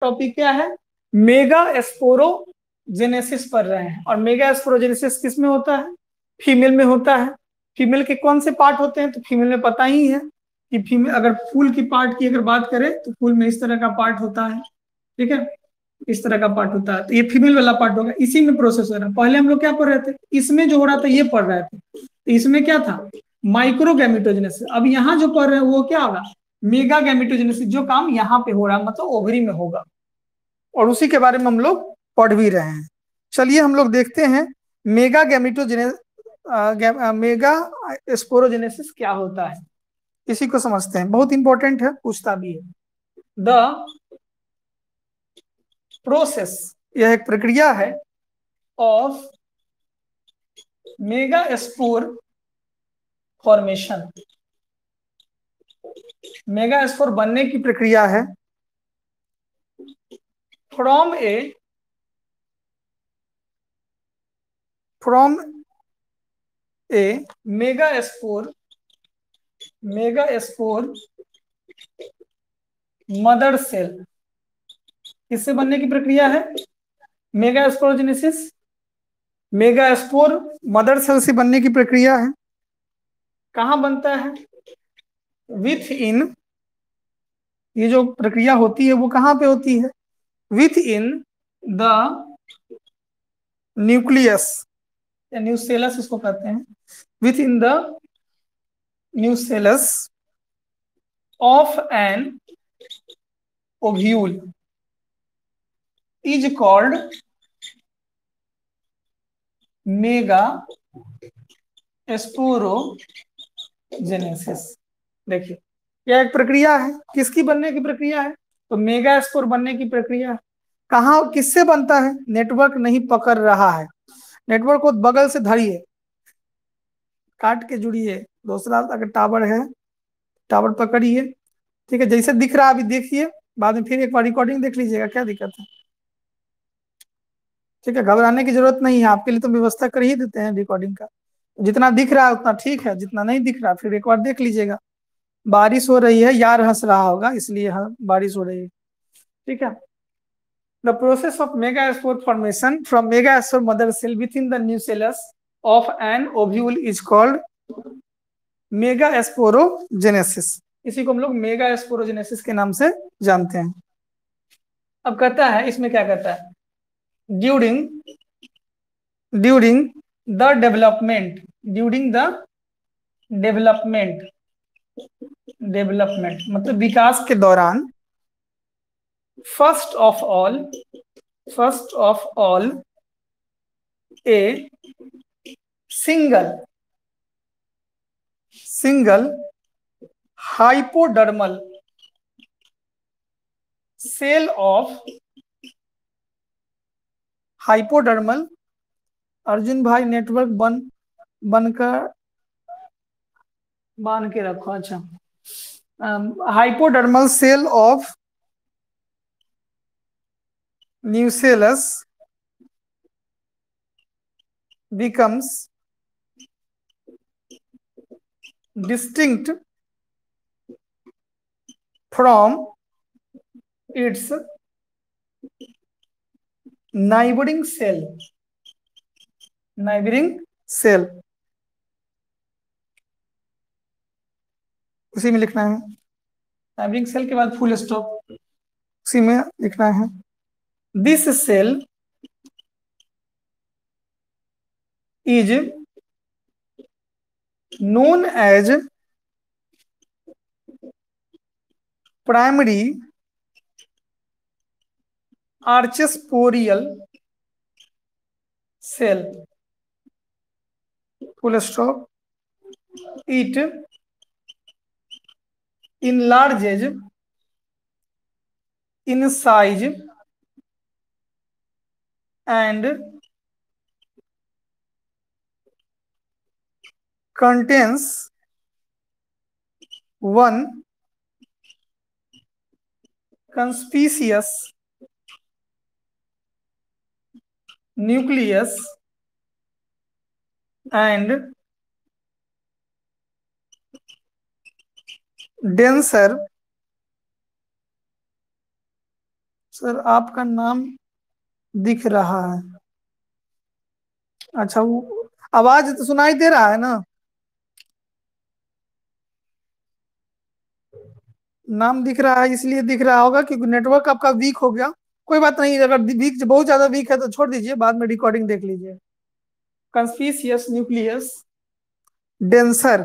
Topic क्या है? Mega sporogenesis पढ़ रहे हैं। और मेगा स्पोरोजेनेसिस किस में होता है? फीमेल में होता है। फीमेल के कौन से पार्ट होते हैं? तो फीमेल में पता ही है कि फीमेल, अगर फूल की पार्ट की अगर बात करें तो फूल में इस तरह का पार्ट होता है, ठीक है, इस तरह का पार्ट होता है। तो ये फीमेल वाला पार्ट होगा, इसी में प्रोसेस हो रहा है। पहले हम लोग क्या पढ़ रहे थे? इसमें जो हो रहा था ये पढ़ रहे थे, तो इसमें क्या था? माइक्रोगैमेटोजेनेसिस। अब यहाँ जो पढ़ रहे हैं वो क्या होगा? Mega gametogenesis. जो काम यहाँ पे हो रहा है मतलब ओवरी में होगा, और उसी के बारे में हम लोग पढ़ भी रहे हैं। चलिए हम लोग देखते हैं मेगा गैमेटोजेनेसिस, मेगा स्पोरोजेनेसिस क्या होता है, इसी को समझते हैं। बहुत इंपॉर्टेंट है, पूछता भी है। द प्रोसेस, यह एक प्रक्रिया है, of megaspore formation. Megaspore बनने की प्रक्रिया है from a megaspore mother cell. किससे बनने की प्रक्रिया है? Megasporogenesis megaspore mother cell से बनने की प्रक्रिया है। कहाँ बनता है? विथ इन, ये जो प्रक्रिया होती है वो कहाँ पे होती है? विथ इन द न्यूक्लियस या न्यूसेलस इसको कहते हैं। Within the nucellus of an ovule is called megasporogenesis. देखिए, यह एक प्रक्रिया है, किसकी बनने की प्रक्रिया है? तो मेगा स्पोर बनने की प्रक्रिया है। कहाँ, किससे बनता है? नेटवर्क नहीं पकड़ रहा है, नेटवर्क को बगल से धरिए, काट के जुड़िए। दूसरा अगर टावर है, टावर पकड़िए, ठीक है, जैसे दिख रहा है अभी देखिए, बाद में फिर एक बार रिकॉर्डिंग देख लीजिएगा, क्या दिक्कत है। ठीक है, घबराने की जरूरत नहीं है, आपके लिए तो व्यवस्था कर ही देते हैं रिकॉर्डिंग का। जितना दिख रहा है उतना ठीक है, जितना नहीं दिख रहा फिर एक बार देख लीजिएगा। बारिश हो रही है, यार हंस रहा होगा इसलिए, हाँ बारिश हो रही है, ठीक है। The process of megaspore formation from megaspore mother cell within the nucellus of an ovule is called megasporogenesis. इसी को हम लोग मेगास्पोरोजेनेसिस के नाम से जानते हैं। अब कहता है, इसमें क्या कहता है? During during the development during the development development मतलब विकास के दौरान, first of all a single hypodermal cell of hypodermal, Arjun भाई नेटवर्क बनकर बांध के रखो, अच्छा। Hypodermal cell of nucellus becomes distinct from its neighboring cell। उसी में लिखना है, नाइबरिंग सेल के बाद फुल स्टॉप, उसी में लिखना है। This cell is known as primary archesporial cell, full stop. It enlarges in size and contains one conspicuous nucleus and denser sir आपका नाम दिख रहा है। अच्छा, वो आवाज तो सुनाई दे रहा है ना? नाम दिख रहा है इसलिए दिख रहा होगा क्योंकि नेटवर्क आपका वीक हो गया। कोई बात नहीं, अगर वीक बहुत ज्यादा वीक है तो छोड़ दीजिए, बाद में रिकॉर्डिंग देख लीजिए। Conspicuous nucleus, denser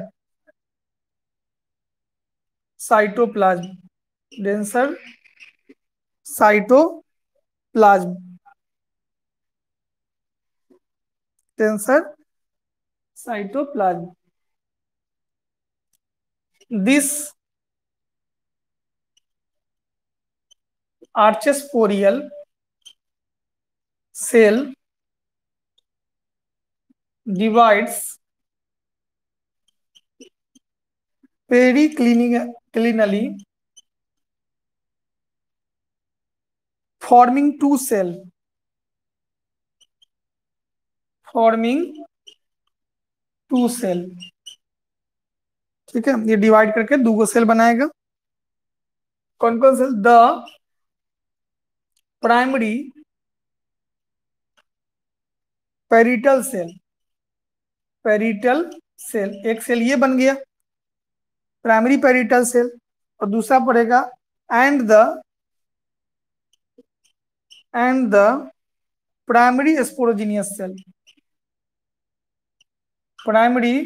cytoplasm, denser cytoplasm, denser cytoplasm. This archesporial cell divides periclinally, forming two cell, forming two cell. ठीक है, ये डिवाइड करके दो सेल बनाएगा। कौन कौन cell? The primary parietal cell, parietal cell एक सेल ये बन गया प्राइमरी पेरिटल सेल, और दूसरा पड़ेगा and the primary sporogenous cell, primary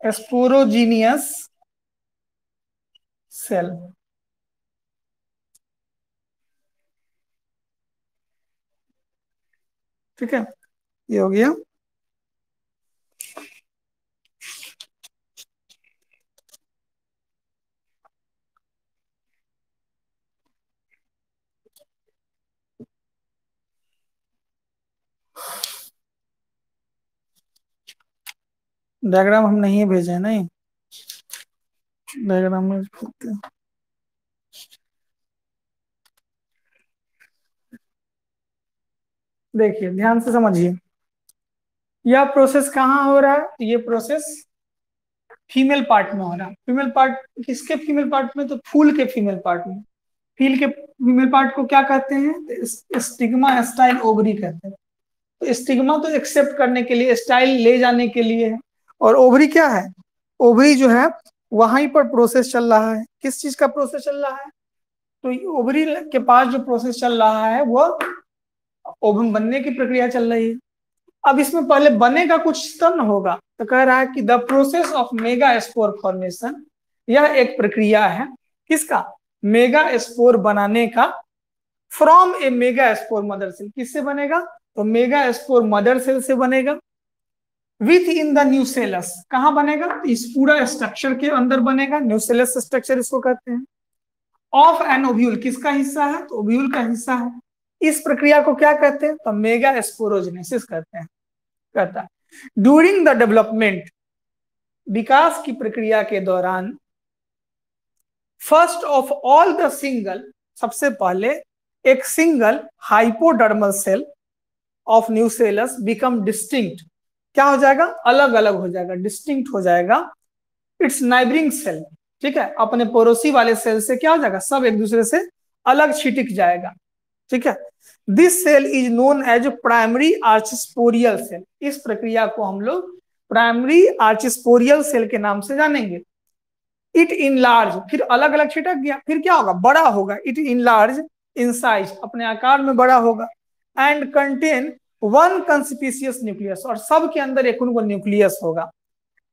sporogenous cell. ठीक है, ये हो गया। डायग्राम हम नहीं भेजे, नहीं डायग्राम में भेजते हैं। देखिए ध्यान से समझिए, यह प्रोसेस कहाँ हो रहा है? ये प्रोसेस फीमेल पार्ट में हो रहा है। फीमेल पार्ट किसके फीमेल पार्ट में? तो फूल के फीमेल पार्ट में। फील के फीमेल पार्ट को क्या कहते हैं? स्टिग्मा स्टाइल ओवरी कहते हैं। तो स्टिग्मा तो एक्सेप्ट करने के लिए, स्टाइल ले जाने के लिए है, और ओवरी क्या है? ओवरी जो है वहां पर प्रोसेस चल रहा है। किस चीज का प्रोसेस चल रहा है? तो ओवरी के पास जो प्रोसेस चल रहा है वो ओवम बनने की प्रक्रिया चल रही है। अब इसमें पहले बनेगा कुछ तब न होगा, तो कह रहा है कि the process of megaspore formation, यह एक प्रक्रिया है किसका? मेगा स्पोर बनाने का। From a megaspore mother cell, किससे बनेगा? तो मेगा स्पोर मदर सेल से बनेगा। विथ इन द न्यूसेलस, कहां बनेगा? इस पूरा स्ट्रक्चर के अंदर बनेगा, न्यूसेलस स्ट्रक्चर इसको कहते हैं। ऑफ एन ओव्यूल, किसका हिस्सा है? तो ओव्यूल का हिस्सा है। इस प्रक्रिया को क्या कहते हैं? तो मेगा स्पोरोजेनेसिस कहते हैं, कहता है। ड्यूरिंग द डेवलपमेंट, विकास की प्रक्रिया के दौरान, first of all the single, सबसे पहले एक single hypodermal cell of nucellus become distinct, क्या हो जाएगा? अलग अलग हो जाएगा, डिस्टिंक्ट हो जाएगा। इट्स नाइबरिंग सेल, ठीक है, अपने पड़ोसी वाले सेल से क्या हो जाएगा? सब एक दूसरे से अलग छिटिक जाएगा। ठीक है, this cell is known as primary archesporial cell. इस प्रक्रिया को हम लोग प्राइमरी आर्चिस्पोरियल सेल के नाम से जानेंगे। इट इन लार्ज, फिर अलग अलग छिटक गया, फिर क्या होगा? बड़ा होगा। It in large in size, अपने आकार में बड़ा होगा। एंड कंटेन वन कंस्पिशियस न्यूक्लियस, और सब के अंदर एक उनको न्यूक्लियस होगा।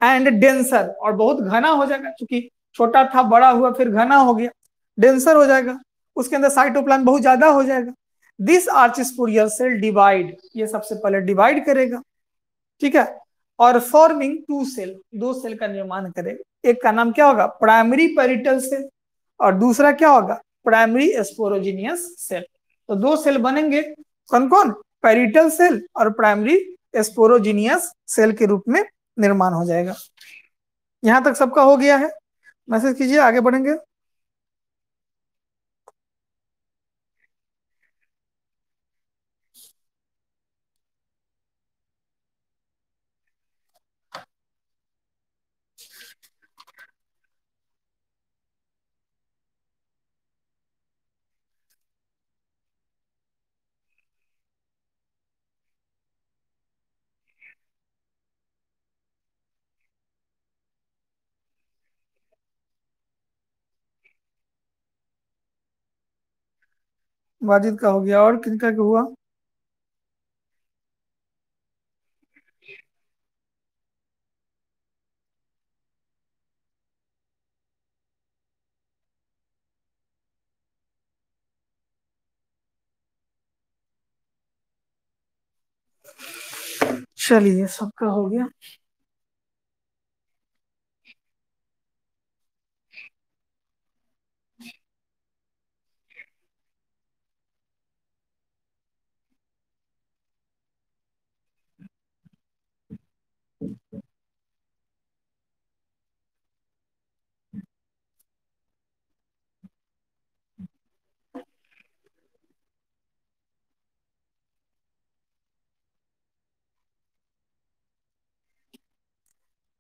एंड डेंसर, और बहुत घना हो जाएगा, क्योंकि छोटा था बड़ा हुआ फिर घना हो गया, डेंसर हो जाएगा। उसके अंदर साइटोप्लाज्म बहुत ज्यादा हो जाएगा। दिस आर्चिस्पोरियल सेल डिवाइड, ये सबसे पहले डिवाइड करेगा, ठीक है, और फॉर्मिंग टू सेल, दो सेल का निर्माण करेगा। एक का नाम क्या होगा? प्राइमरी पेरिटल सेल, और दूसरा क्या होगा? Primary sporogenous cell. तो दो सेल बनेंगे, कौन कौन? पेरिटल सेल और प्राइमरी स्पोरोजिनियस सेल के रूप में निर्माण हो जाएगा। यहां तक सबका हो गया है? मैसेज कीजिए, आगे बढ़ेंगे। वाजिद का हो गया, और किनका क्या हुआ? चलिए, सबका हो गया।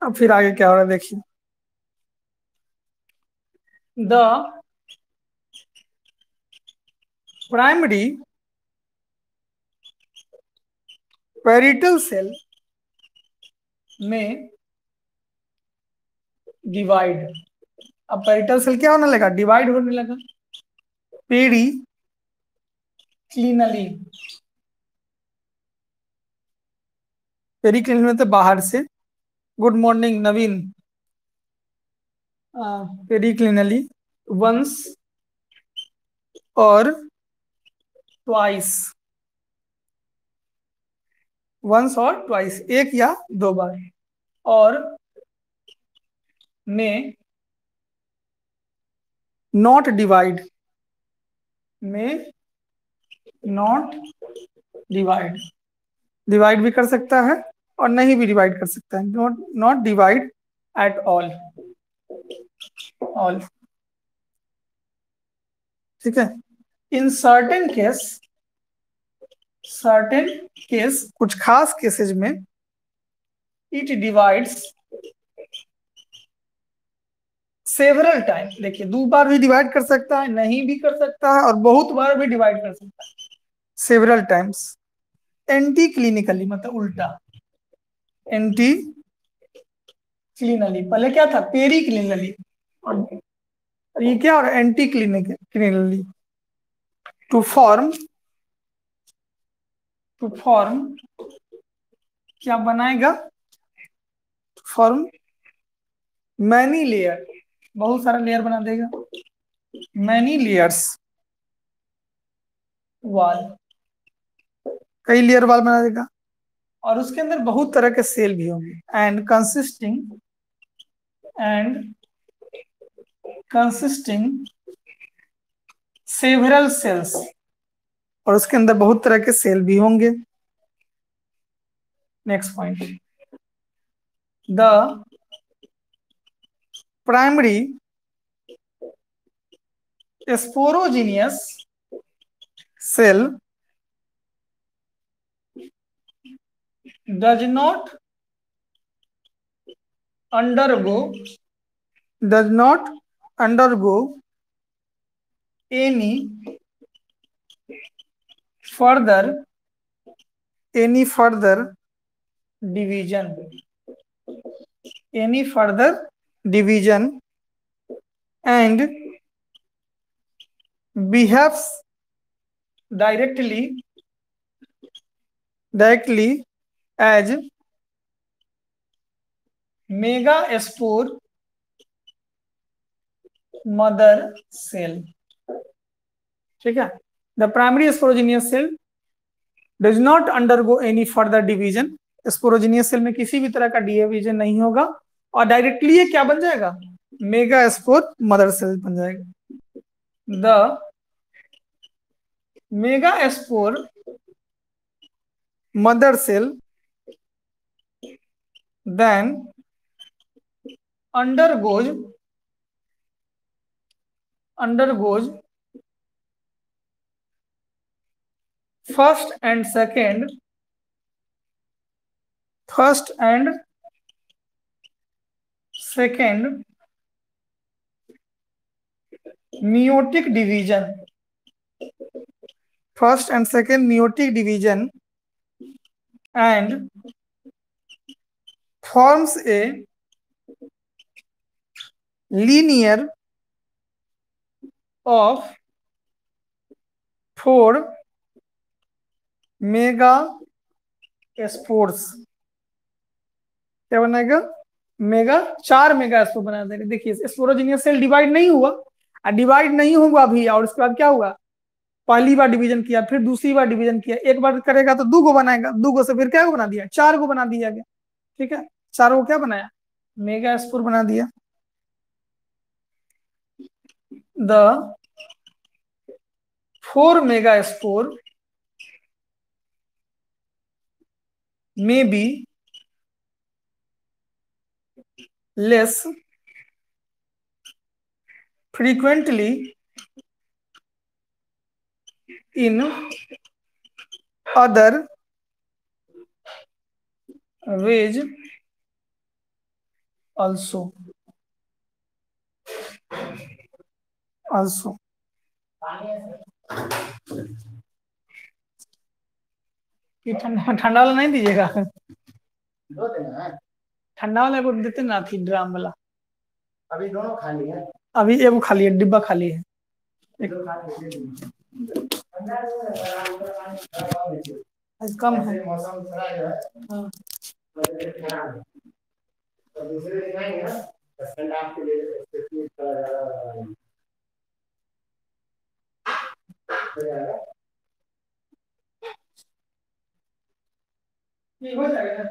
अब फिर आगे क्या हो रहा है देखिए। द प्राइमरी पेरिटल सेल में डिवाइड। अब पेरिटल सेल क्या होने लगा? डिवाइड होने लगा। पेरी क्लीनली, पेरी क्लीनली मतलब बाहर से। गुड मॉर्निंग नवीन। पेरी क्लीनली वंस और ट्वाइस, वंस और ट्वाइस, एक या दो बार। और में नॉट डिवाइड, में नॉट डिवाइड, डिवाइड भी कर सकता है और नहीं भी डिवाइड कर सकता है। Not not divide at all, all. ठीक है। In certain case, certain case कुछ खास केसेस में, इट डिवाइड्स सेवरल टाइम। देखिए, दो बार भी डिवाइड कर सकता है, नहीं भी कर सकता है, और बहुत बार भी डिवाइड कर सकता है, सेवरल टाइम्स। एंटी क्लिनिकली मतलब उल्टा, एंटी क्लिनली। पहले क्या था? पेरी क्लिनली, और ये क्या? और anticlinally. To form, to form क्या बनाएगा? फॉर्म मैनी लेयर, बहुत सारा लेयर बना देगा, मैनी लेयर्स वाल, कई लेयर वाल बना देगा। और उसके अंदर बहुत तरह के सेल भी होंगे। एंड कंसिस्टिंग सेवरल सेल्स, और उसके अंदर बहुत तरह के सेल भी होंगे। Next point, the primary sporogenous cell does not undergo, does not undergo any further, any further division, any further division, and behaves directly, directly as megaspore mother cell। ठीक है। The primary sporogenous cell does not undergo any further division, sporogenous cell में किसी भी तरह का division नहीं होगा, और डायरेक्टली ये क्या बन जाएगा? मेगा स्पोर मदर सेल बन जाएगा। The megaspore mother cell then undergoes, undergoes first and second, first and second meiotic division, first and second meiotic division, and forms a linear of 4 mega spores क्या बनाएगा? Mega 4 mega spore बना देगा। देखिए sporogenous cell divide नहीं हुआ, divide नहीं हुआ भी, और उसके बाद क्या हुआ? पहली बार डिवीजन किया, फिर दूसरी बार डिवीजन किया, एक बार करेगा तो 2 गो बनाएगा, 2 गो से फिर क्या को बना दिया? 4 गो बना दिया गया। ठीक है, 4 को क्या बनाया? मेगा स्पोर बना दिया। The 4 mega spore may be less frequently in other ways also ये ठंडा ठंडा वाला नहीं दीजिएगा? ठंडा वाला को देते ना थी, ड्राम वाला। अभी दोनों खाली है, अभी एगो खाली है, डिब्बा खाली है। आज कम है। हाँ। ये हो जाएगा।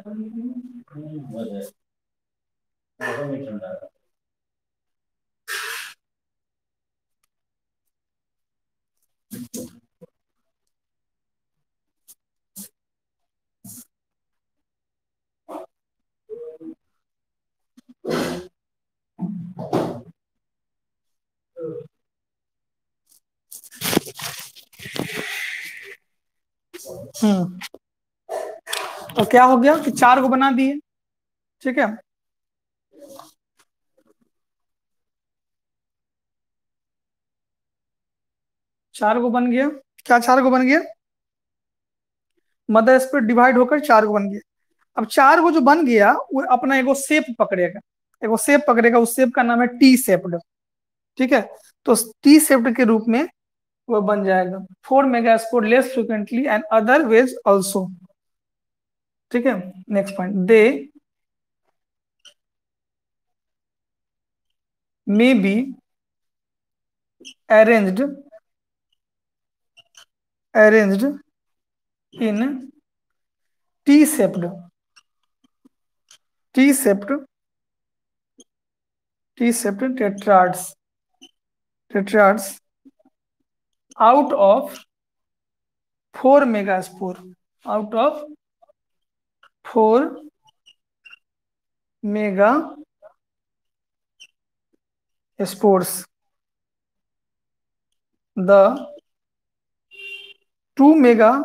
तो क्या हो गया कि 4 को बना दिए। ठीक है, 4 को बन गया। क्या 4 को बन गया? मदर स्पेस डिवाइड होकर 4 को बन गया। अब 4 को जो बन गया वो अपना एगो शेप पकड़ेगा, एगो शेप पकड़ेगा, उस शेप का नाम है टी शेप्ड। ठीक है, तो टी शेप्ड के रूप में वो बन जाएगा। 4 mega spore less frequently and other ways also. ठीक है, next point, they may B arranged in T-shaped T-shaped T-shaped tetrads out of 4 megaspore, out of 4 megaspores. The 2 megaspore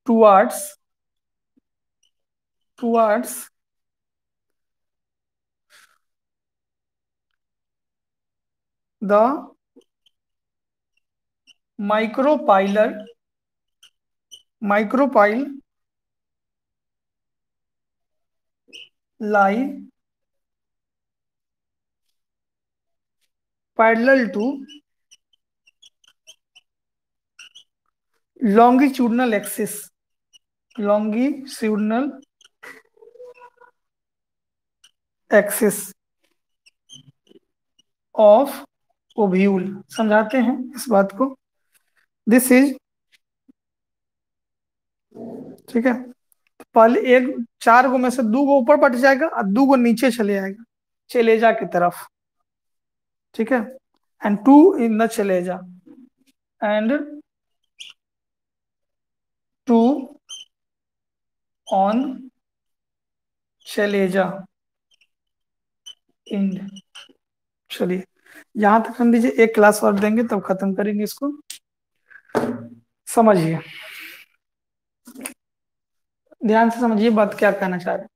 towards the micropyle lie parallel to longitudinal axis of ovule. समझाते हैं इस बात को। This is, ठीक है, पहले एक 4 गो में से 2 गो ऊपर बढ़ जाएगा और 2 गो नीचे चले आएगा, चलेजा की तरफ। ठीक है, and 2 in the chalaza and 2 on chalaza end. चलिए यहां तक हम दीजिए, एक क्लास और देंगे तब खत्म करेंगे इसको। समझिए, ध्यान से समझिए बात क्या कहना चाह रहे हैं।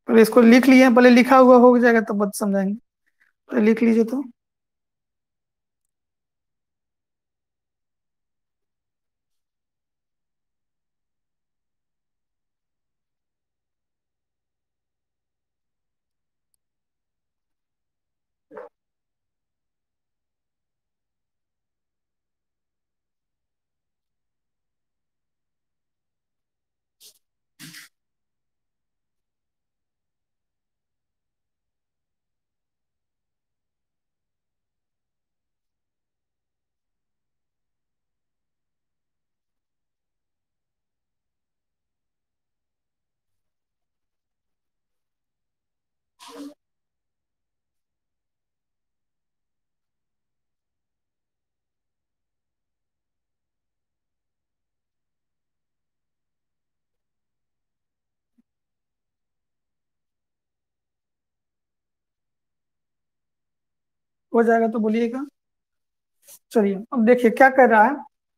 पहले इसको लिख लिए, पहले लिखा हुआ हो जाएगा तब बात समझाएंगे। पहले लिख लीजिए तो। हो जाएगा तो बोलिएगा। चलिए अब देखिए क्या कर रहा है।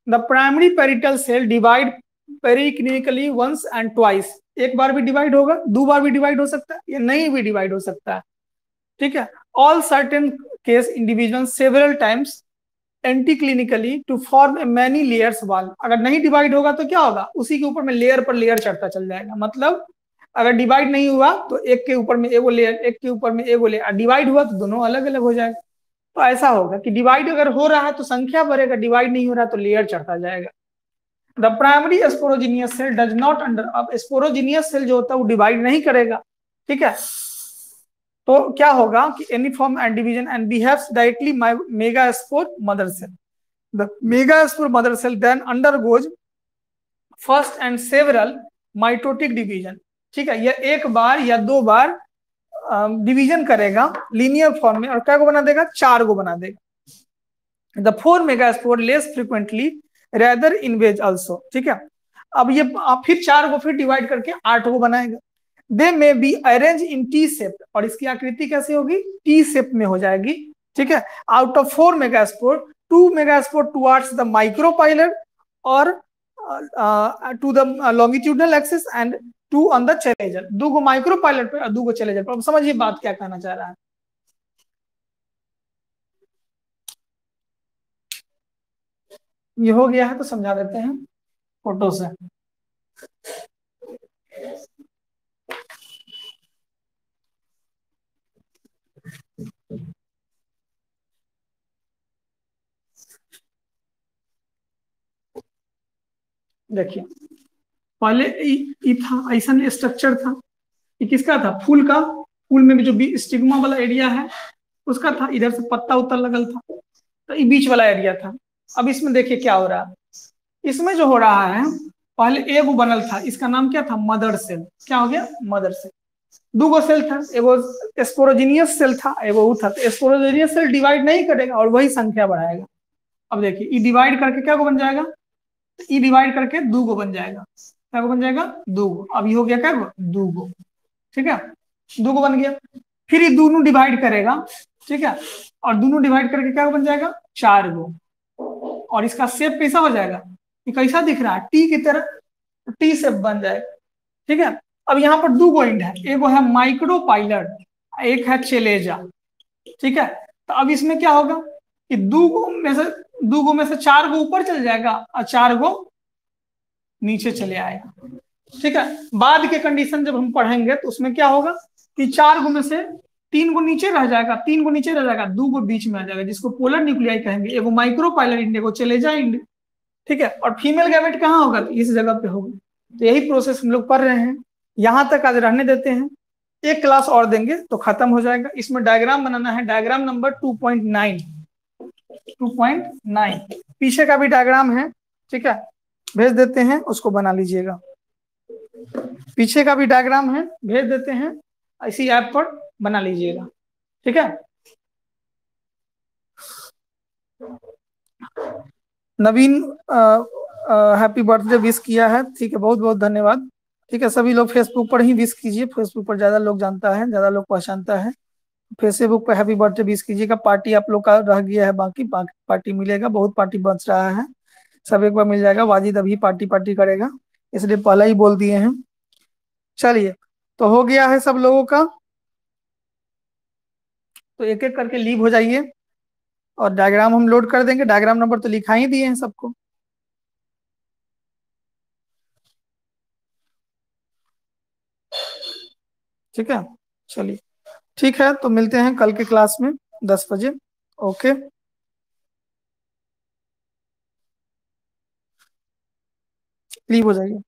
The primary parietal cell divide periclinically once and twice. एक बार भी डिवाइड होगा, दो बार भी डिवाइड हो सकता है, या नहीं भी डिवाइड हो सकता है। ठीक है। All certain case individual several times anticlinally to form many layers wall. अगर नहीं डिवाइड होगा तो क्या होगा, उसी के ऊपर में लेयर पर लेयर चढ़ता चल जाएगा। मतलब अगर डिवाइड नहीं हुआ तो एक के ऊपर में एगो लेयर, एक के ऊपर में एगो लेयर, डिवाइड हुआ तो दोनों अलग अलग हो जाएगा। तो ऐसा होगा कि डिवाइड अगर हो रहा है तो संख्या बढ़ेगा, डिवाइड नहीं हो रहा तो लेयर चढ़ता जाएगा। The primary sporogenous cell does not under. अब स्पोरोजिनियस सेल जो होता है वो डिवाइड नहीं करेगा। ठीक है। तो क्या होगा कि any form and division and behaves directly megaspore mother cell. The megaspore mother cell then undergoes first and several mitotic division. ठीक है। यह एक बार या दो बार डिवीजन करेगा लीनियर फॉर्म में, और क्या को बना देगा, चार को बना देगा। The four megaspore less frequently rather in veg also. ठीक है। अब ये फिर चार को फिर डिवाइड करके आठ को बनाएगा। They may be arrange in T shape, और इसकी आकृति कैसे होगी, टी शेप में हो जाएगी। ठीक है। Out of four megaspore, two megaspore towards the micropylar और to the longitudinal axis and two on the chalazal. दो को माइक्रोपाइलर पे और दो को चेलेजर पे। अब समझिए बात क्या कहना चाह रहा है। ये हो गया है तो समझा देते हैं फोटो से। देखिए पहले ये था, ऐसा स्ट्रक्चर था। ये किसका था, फूल का। फूल में भी जो भी स्टिग्मा वाला एरिया है उसका था, इधर से पत्ता उत्ता लगल था, तो ये बीच वाला एरिया था। अब इसमें देखिए क्या हो रहा है। इसमें जो हो रहा है, पहले एगो बनल था, इसका नाम क्या था, मदर सेल। क्या हो गया, मदर सेल। दूगो सेल था, एगो स्पोरोजिनियस सेल था, एगो वो था। तो स्पोरोजिनियस सेल डिवाइड नहीं करेगा और वही संख्या बढ़ाएगा। अब देखिए ये डिवाइड करके क्या को बन जाएगा, ई डिवाइड करके दो गो बन जाएगा। क्या को बन जाएगा, दो गो। अब ये हो गया क्या गो, दो गो। ठीक है, दो गो बन गया। फिर ये दोनों डिवाइड करेगा। ठीक है। और दोनों डिवाइड करके क्या बन जाएगा, चार गो। और इसका शेप कैसा हो जाएगा, ये कैसा दिख रहा है, टी की तरह, टी शेप बन जाएगा। ठीक है। अब यहाँ पर दो गो एंड है, एक है माइक्रोपाइलर, एक है चेलेजा। ठीक है। तो अब इसमें क्या होगा कि दो गो में से चार गो ऊपर चल जाएगा और चार गो नीचे चले आएगा। ठीक है। बाद के कंडीशन जब हम पढ़ेंगे तो उसमें क्या होगा कि चार गो में से तीन गो नीचे रह जाएगा, तीन गो नीचे रह जाएगा, दो गो बीच में आ जाएगा, जिसको पोलर न्यूक्लियाई कहेंगे। एगो माइक्रोपाइलर इंड, एगो चलेजा इंड। ठीक है। और फीमेल गैमेट कहाँ होगा, तो इस जगह पे होगा। तो यही प्रोसेस हम लोग पढ़ रहे हैं। यहां तक आज रहने देते हैं, एक क्लास और देंगे तो खत्म हो जाएगा। इसमें डायग्राम बनाना है, डायग्राम नंबर 2.9। 2.9 पीछे का भी डायग्राम है। ठीक है, भेज देते हैं, उसको बना लीजिएगा। पीछे का भी डायग्राम है, भेज देते हैं, इसी ऐप पर बना लीजिएगा। ठीक है। नवीन हैप्पी बर्थडे विश किया है। ठीक है, बहुत बहुत धन्यवाद। ठीक है, सभी लोग फेसबुक पर ही विश कीजिए, फेसबुक पर ज्यादा लोग जानता है, ज्यादा लोग पहचानता है। फेसबुक पर हैप्पी बर्थडे विश कीजिएगा। पार्टी आप लोग का रह गया है, बाकी पार्टी मिलेगा, बहुत पार्टी बच रहा है, सब एक बार मिल जाएगा। वाजिद अभी पार्टी पार्टी करेगा, इसलिए पहले ही बोल दिए हैं। चलिए, तो हो गया है सब लोगों का, तो एक एक करके लीव हो जाइए और डायग्राम हम लोड कर देंगे। डायग्राम नंबर तो लिखा ही दिए हैं सबको। ठीक है, चलिए ठीक है, तो मिलते हैं कल के क्लास में 10 बजे। ओके, लीव हो जाइए।